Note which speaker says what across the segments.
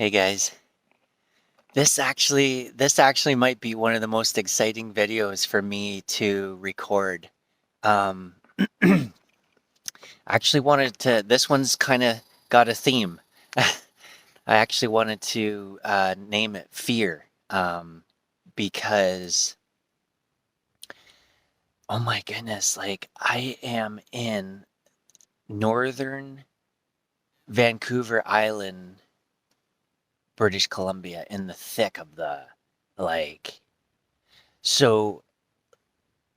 Speaker 1: Hey guys, this actually might be one of the most exciting videos for me to record. Um, I actually wanted to. This one's kind of got a theme. I actually wanted to name it Fear, because oh my goodness, like I am in northern Vancouver Island, British Columbia, in the thick of the like. So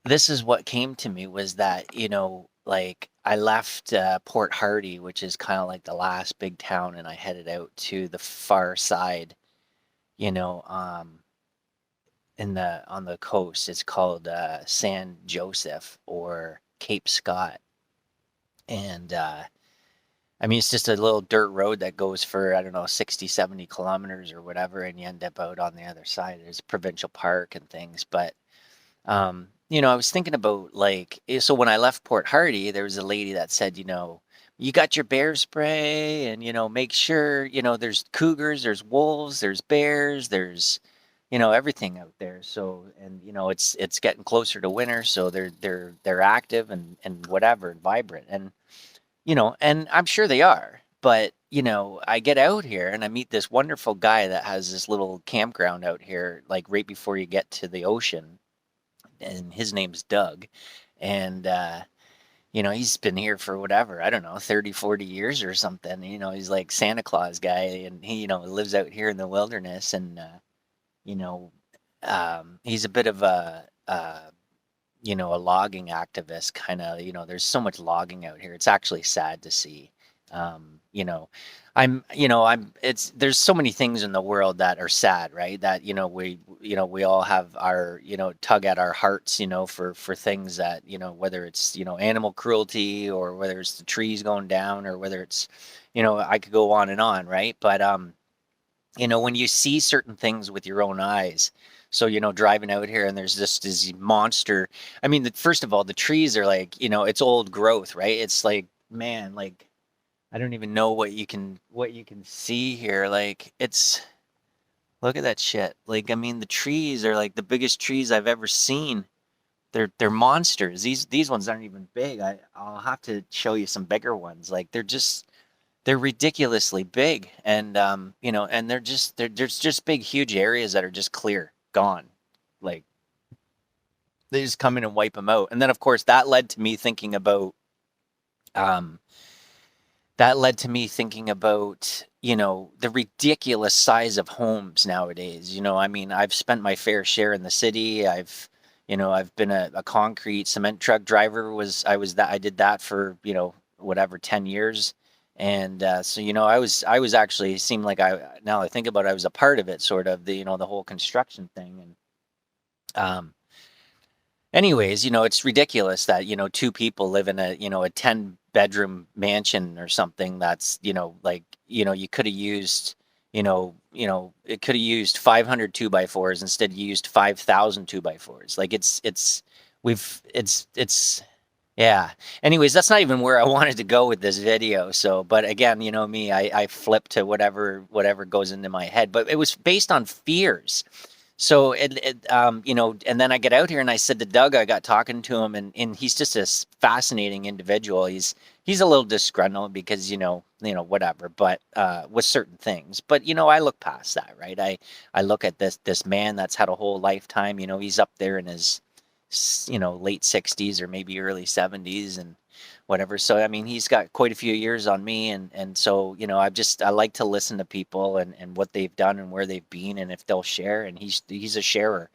Speaker 1: this is what came to me was that, like I left Port Hardy, which is kind of like the last big town, and I headed out to the far side, you know, in the on the coast. It's called San Joseph or Cape Scott. And I mean, it's just a little dirt road that goes for, I don't know, 60, 70 kilometers or whatever, and you end up out on the other side. There's a provincial park and things, but I was thinking about so when I left Port Hardy, there was a lady that said, you got your bear spray and, make sure, there's cougars, there's wolves, there's bears, there's, everything out there. So, and, it's getting closer to winter, so they're active and whatever and vibrant. And I'm sure they are. But, I get out here and I meet this wonderful guy that has this little campground out here, like right before you get to the ocean, and his name's Doug. And, he's been here for whatever, I don't know, 30, 40 years or something. He's like Santa Claus guy, and he, lives out here in the wilderness. And, you know, he's a bit of a logging activist kind of, there's so much logging out here. It's actually sad to see. Um, you know, there's so many things in the world that are sad, right? That, we all have our, tug at our hearts, for things that, whether it's, animal cruelty, or whether it's the trees going down, or whether it's, I could go on, right? But, when you see certain things with your own eyes, so, driving out here and there's this monster. I mean, first of all, the trees are like, it's old growth, right? It's like, man, like I don't even know what you can see here. Like look at that shit. Like, I mean, the trees are like the biggest trees I've ever seen. They're monsters. These ones aren't even big. I'll have to show you some bigger ones. Like they're ridiculously big. And and there's just big huge areas that are just clear, gone. Like they just come in and wipe them out. And then of course um that led to me thinking about, the ridiculous size of homes nowadays. I mean, I've spent my fair share in the city. I've been a concrete cement truck driver. I did that for, whatever, 10 years. And so, I was actually seemed like now I think about it, I was a part of it, sort of the whole construction thing. And um, anyways, it's ridiculous that, two people live in a 10-bedroom mansion or something that's, like, you could have used, it could have used 500 2x4s instead you used 5,000 2x4s. Like it's yeah. Anyways, that's not even where I wanted to go with this video. So, but again, me, I flip to whatever goes into my head, but it was based on fears. So and then I get out here and I said to Doug, I got talking to him, and he's just this fascinating individual. He's a little disgruntled because, whatever, but with certain things. But, I look past that, right? I look at this man that's had a whole lifetime, he's up there in his late 60s or maybe early 70s and whatever. So I mean, he's got quite a few years on me, and so I like to listen to people and what they've done and where they've been and if they'll share. And he's a sharer.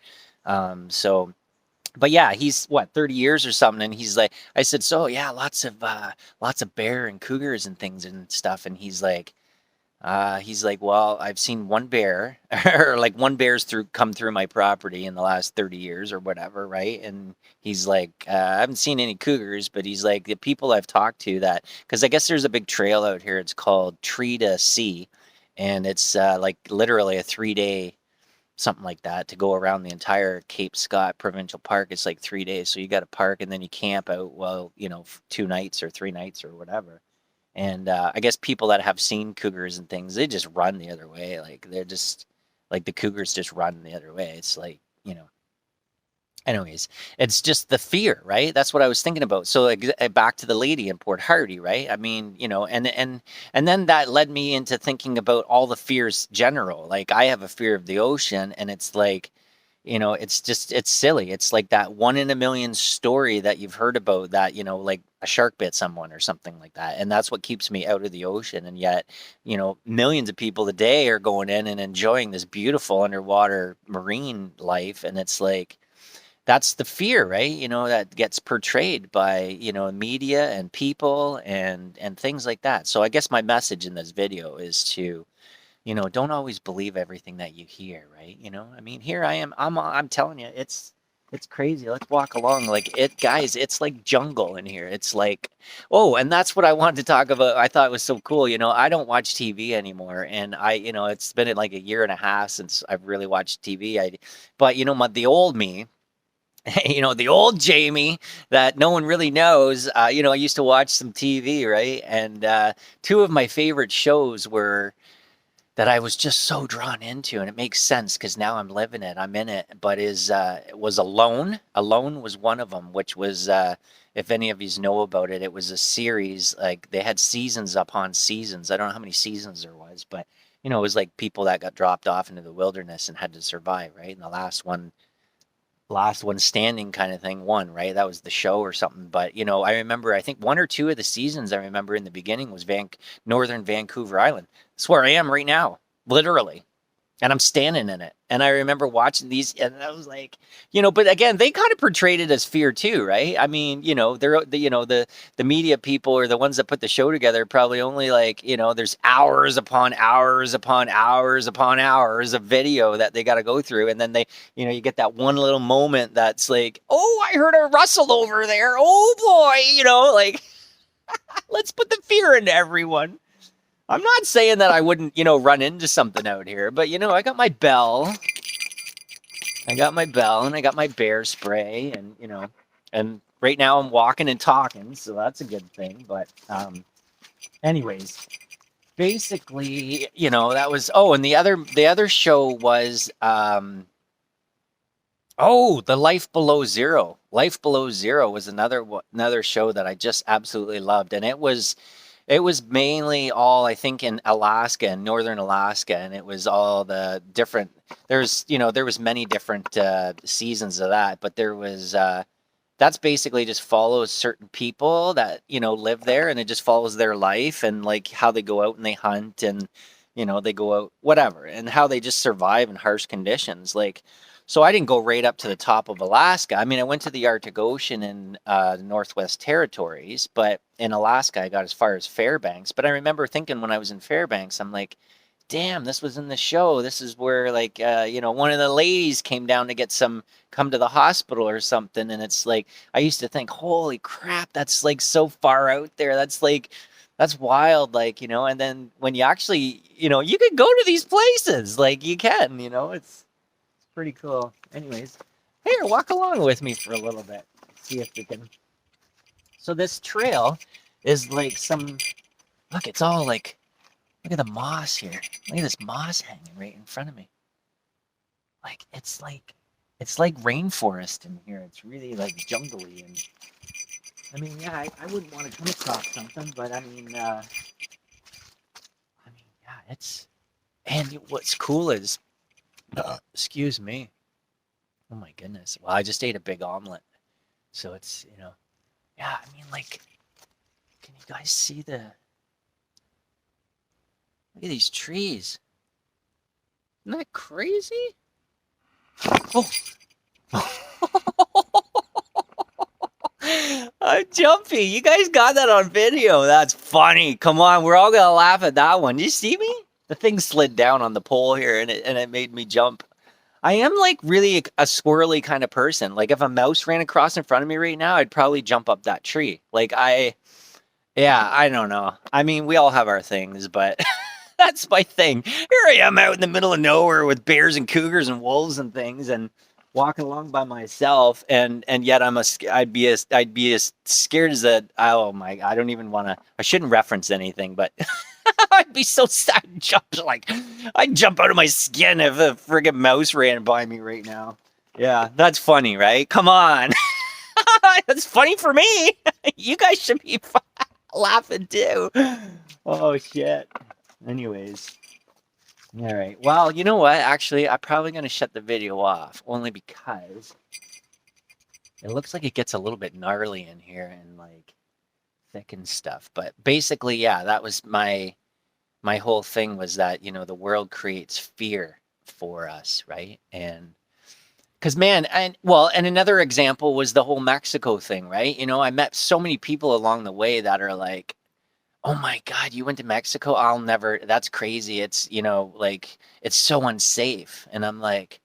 Speaker 1: So but yeah, he's what, 30 years or something, and he's like, I said, so yeah, lots of bear and cougars and things and stuff. And he's like, well, I've seen one bear, or like one bear's come through my property in the last 30 years or whatever, right? And he's like, I haven't seen any cougars, but he's like, the people I've talked to that, because I guess there's a big trail out here. It's called Tree to Sea, and it's like literally a 3-day, something like that, to go around the entire Cape Scott Provincial Park. It's like 3 days, so you got to park and then you camp out, well, 2 nights or 3 nights or whatever. And I guess people that have seen cougars and things, they just run the other way. Like they're just like the cougars just run the other way. It's like, anyways, it's just the fear, right? That's what I was thinking about. So like, back to the lady in Port Hardy, right? I mean, and then that led me into thinking about all the fears general. Like I have a fear of the ocean, and it's like, it's silly. It's like that one in a million story that you've heard about that, like a shark bit someone or something like that. And that's what keeps me out of the ocean. And yet, millions of people a day are going in and enjoying this beautiful underwater marine life. And it's like, that's the fear, right? That gets portrayed by, media and people and things like that. So I guess my message in this video is to, don't always believe everything that you hear, right? I mean, here I am. I'm telling you, it's crazy. Let's walk along. Like guys, it's like jungle in here. It's like, oh, and that's what I wanted to talk about. I thought it was so cool. I don't watch TV anymore, and it's been like a year and a half since I've really watched TV. But the old me, the old Jamie that no one really knows. I used to watch some TV, right? And two of my favorite shows were that I was just so drawn into, and it makes sense because now I'm living it, I'm in it. But it was Alone. Alone was one of them, which was, if any of you know about it, it was a series. Like they had seasons upon seasons. I don't know how many seasons there was, but it was like people that got dropped off into the wilderness and had to survive, right? And the last one standing kind of thing won, right? That was the show or something. But I remember, I think one or two of the seasons I remember in the beginning was Northern Vancouver Island. That's where I am right now, literally. And I'm standing in it. And I remember watching these, and I was like, but again, they kind of portrayed it as fear too, right? I mean, the media people or the ones that put the show together probably only like, there's hours upon hours upon hours upon hours of video that they got to go through. And then you get that one little moment that's like, oh, I heard a rustle over there. Oh boy, like, let's put the fear into everyone. I'm not saying that I wouldn't, run into something out here, but I got my bell. I got my bell and I got my bear spray, and right now I'm walking and talking, so that's a good thing. But anyways, basically, that was, oh, and the other show was The Life Below Zero. Life Below Zero was another show that I just absolutely loved, and it was mainly all, I think, in Alaska and northern Alaska, and it was all the different. There was many different seasons of that, but that's basically just follows certain people that live there, and it just follows their life and like how they go out and they hunt and they go out whatever and how they just survive in harsh conditions. Like, so I didn't go right up to the top of Alaska. I mean, I went to the Arctic Ocean in the Northwest Territories, but in Alaska, I got as far as Fairbanks. But I remember thinking when I was in Fairbanks, I'm like, damn, this was in the show. This is where, like, one of the ladies came down to come to the hospital or something. And it's like, I used to think, holy crap, that's like so far out there. That's wild. Like, and then when you actually, you can go to these places, like you can, it's pretty cool. Anyways, here, walk along with me for a little bit. See if we can. So this trail is like look, it's all like, look at the moss here. Look at this moss hanging right in front of me. Like, it's like rainforest in here. It's really like jungly. And I mean, yeah, I wouldn't want to come across something, but I mean, yeah, and what's cool is, excuse me. Oh my goodness. Well, I just ate a big omelet. So it's, yeah, I mean, like, can you guys see look at these trees. Isn't that crazy? Oh. I'm jumpy. You guys got that on video. That's funny. Come on, we're all gonna laugh at that one. You see me? The thing slid down on the pole here, and it made me jump. I am like really a squirrely kind of person. Like if a mouse ran across in front of me right now, I'd probably jump up that tree. Like yeah, I don't know. I mean, we all have our things, but that's my thing. Here I am out in the middle of nowhere with bears and cougars and wolves and things, and walking along by myself, and yet I'd be as scared as that. Oh my, I don't even want to. I shouldn't reference anything, but I'd be so sad. I'd jump out of my skin if a friggin' mouse ran by me right now. Yeah, that's funny, right? Come on, that's funny for me. You guys should be laughing too. Oh shit. Anyways. All right. Well, you know what? Actually, I'm probably going to shut the video off only because it looks like it gets a little bit gnarly in here and like thick and stuff. But basically, yeah, that was my whole thing was that, the world creates fear for us, right? And because man, and another example was the whole Mexico thing, right? I met so many people along the way that are like, "Oh my God, you went to Mexico? I'll never, that's crazy. It's, like it's so unsafe." And I'm like,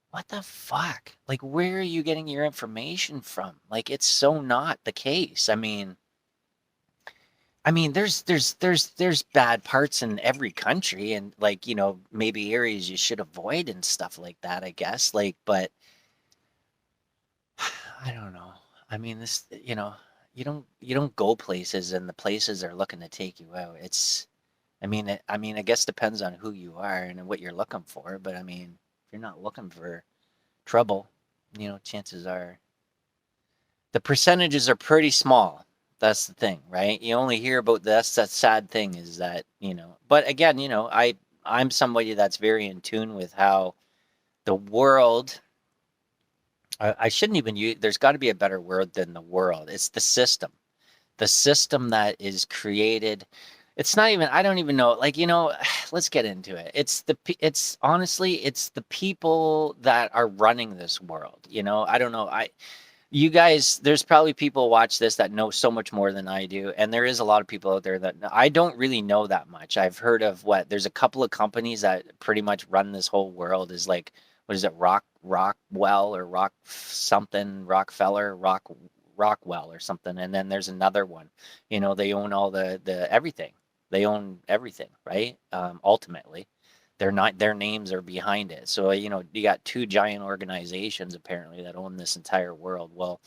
Speaker 1: what the fuck? Like, where are you getting your information from? Like, it's so not the case. I mean, there's bad parts in every country, and like, maybe areas you should avoid and stuff like that, I guess. Like, but I don't know. I mean, you don't go places, and the places are looking to take you out. I guess depends on who you are and what you're looking for. But I mean, if you're not looking for trouble, chances are the percentages are pretty small. That's the thing, right? You only hear about this. That sad thing is that, but again, I'm somebody that's very in tune with how the world, I shouldn't even use, there's got to be a better word than the world. It's the system that is created. It's not even, I don't even know, like, let's get into it. It's honestly, it's the people that are running this world. I don't know. You guys, there's probably people watch this that know so much more than I do, and there is a lot of people out there that I don't really know that much. I've heard of there's a couple of companies that pretty much run this whole world. Is like, what is it, Rockwell or Rock something, Rockefeller, Rockwell or something, and then there's another one. They own all the everything. They own everything, right? Ultimately, they're not, their names are behind it. So, you got two giant organizations apparently that own this entire world. Well,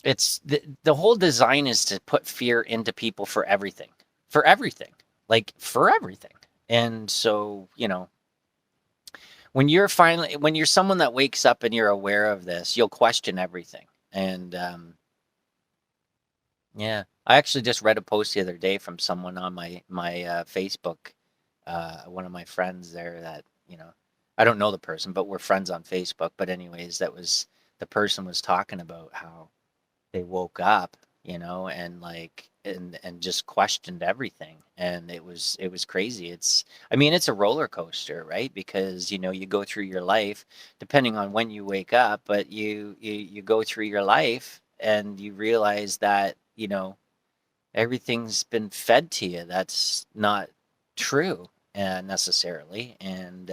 Speaker 1: it's the whole design is to put fear into people for everything. For everything. Like for everything. And so, when you're someone that wakes up and you're aware of this, you'll question everything. And yeah, I actually just read a post the other day from someone on my Facebook, one of my friends there that, I don't know the person, but we're friends on Facebook. But anyways, the person was talking about how they woke up, and like and just questioned everything. And it was crazy. I mean, it's a roller coaster, right? Because, you go through your life depending on when you wake up, but you go through your life and you realize that, everything's been fed to you. That's not true, necessarily. And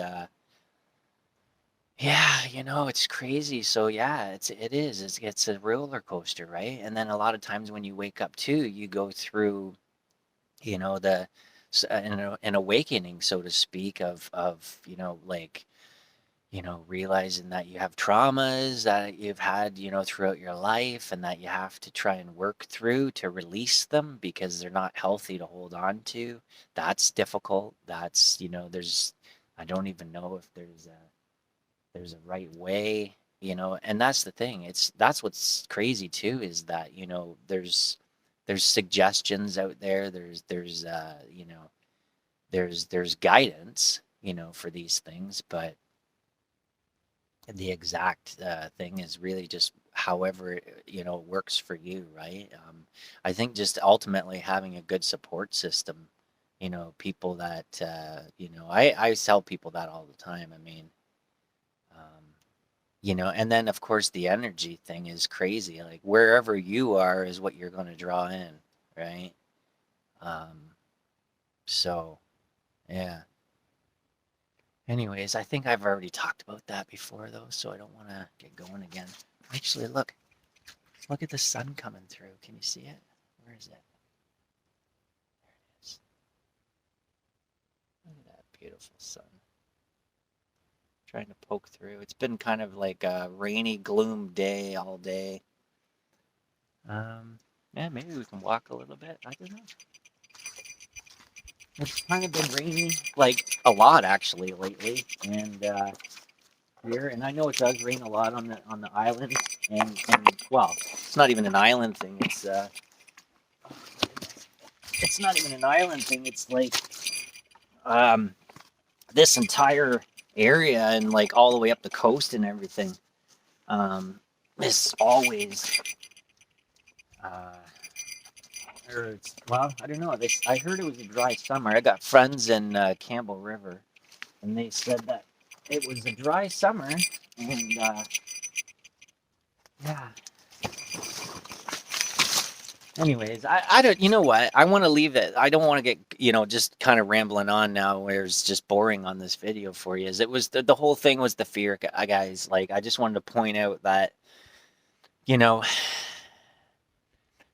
Speaker 1: yeah, it's crazy. So yeah, it's a roller coaster, right? And then a lot of times when you wake up too, you go through, the an awakening, so to speak, of like, realizing that you have traumas that you've had, throughout your life, and that you have to try and work through to release them because they're not healthy to hold on to. That's difficult. That's, I don't even know if there's a right way, and that's the thing. That's what's crazy too, is that, there's suggestions out there. There's guidance, for these things, but the exact thing is really just however works for you, right? I think just ultimately having a good support system, people that I tell people that all the time. I mean, um, and then of course the energy thing is crazy. Like wherever you are is what you're going to draw in, right? um, so yeah. Anyways, I think I've already talked about that before though, so I don't want to get going again. Actually, look at the sun coming through. Can you see it? Where is it? There it is. Look at that beautiful sun. Trying to poke through. It's been kind of like a rainy, gloom day all day. Yeah, maybe we can walk a little bit. I don't know. It's kind of been rainy, like a lot actually lately, and here, and I know it does rain a lot on the island, and well, it's not even an island thing. It's not even an island thing. It's like um, this entire area and like all the way up the coast and everything is always uh, well, I don't know. I heard it was a dry summer. I got friends in Campbell River, and they said that it was a dry summer, and yeah. Anyways, I don't. You know what? I want to leave it. I don't want to get just kind of rambling on now, where it's just boring on this video for you. Is it was the whole thing was the fear, guys. Like I just wanted to point out that you know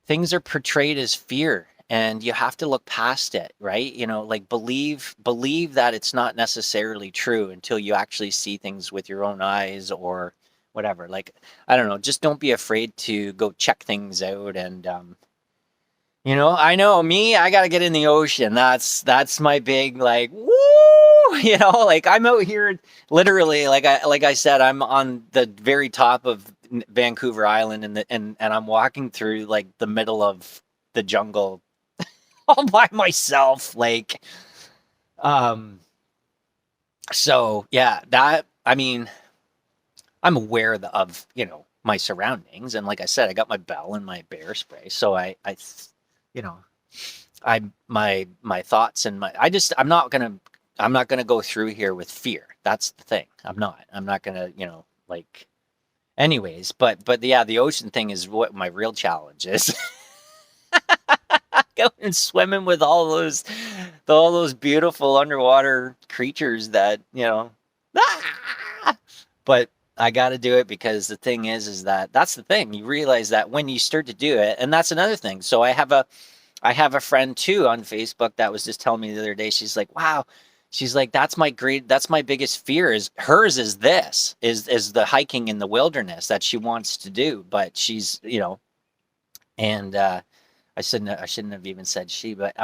Speaker 1: things are portrayed as fear and you have to look past it, right? Like believe that it's not necessarily true until you actually see things with your own eyes or whatever. Like I don't know, just don't be afraid to go check things out and I know me, I got to get in the ocean. That's my big like woo, like I'm out here literally like I said I'm on the very top of Vancouver Island and I'm walking through like the middle of the jungle all by myself um so yeah, that I mean, I'm aware of my surroundings, and like I said, I got my bell and my bear spray, so you know my thoughts and I'm not gonna go through here with fear. That's the thing. I'm not gonna like anyways. But yeah, the ocean thing is what my real challenge is. Going swimming with all those beautiful underwater creatures that but I got to do it because the thing is that that's the thing. You realize that when you start to do it, and that's another thing. So I have a friend too on Facebook that was just telling me the other day. She's like, "Wow," she's like, That's my biggest fear. Is hers is this is the hiking in the wilderness that she wants to do, but she's and I shouldn't have even said she, but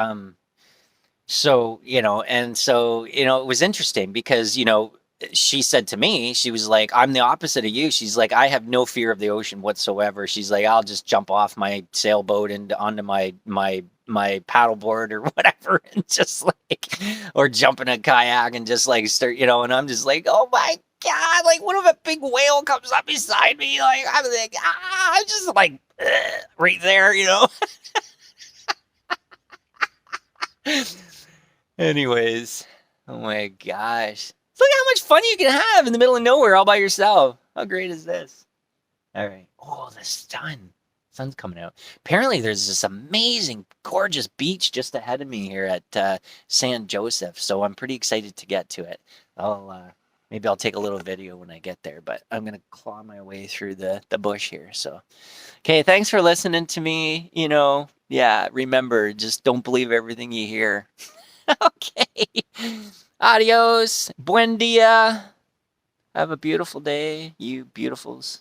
Speaker 1: so it was interesting because she said to me, she was like, I'm the opposite of you. She's like, I have no fear of the ocean whatsoever. She's like, I'll just jump off my sailboat and onto my paddleboard or whatever, and just like, or jump in a kayak and just like start, and I'm just like, oh my God, like what if a big whale comes up beside me? Like, I'm like, I'm just like, right there, Anyways, oh my gosh. Look how much fun you can have in the middle of nowhere all by yourself. How great is this? All right. Oh, the sun. Sun's coming out. Apparently, there's this amazing, gorgeous beach just ahead of me here at San Joseph. So I'm pretty excited to get to it. Maybe I'll take a little video when I get there, but I'm gonna claw my way through the bush here. So, okay, thanks for listening to me. Yeah, remember, just don't believe everything you hear. Okay. Adios. Buen dia. Have a beautiful day, you beautifuls.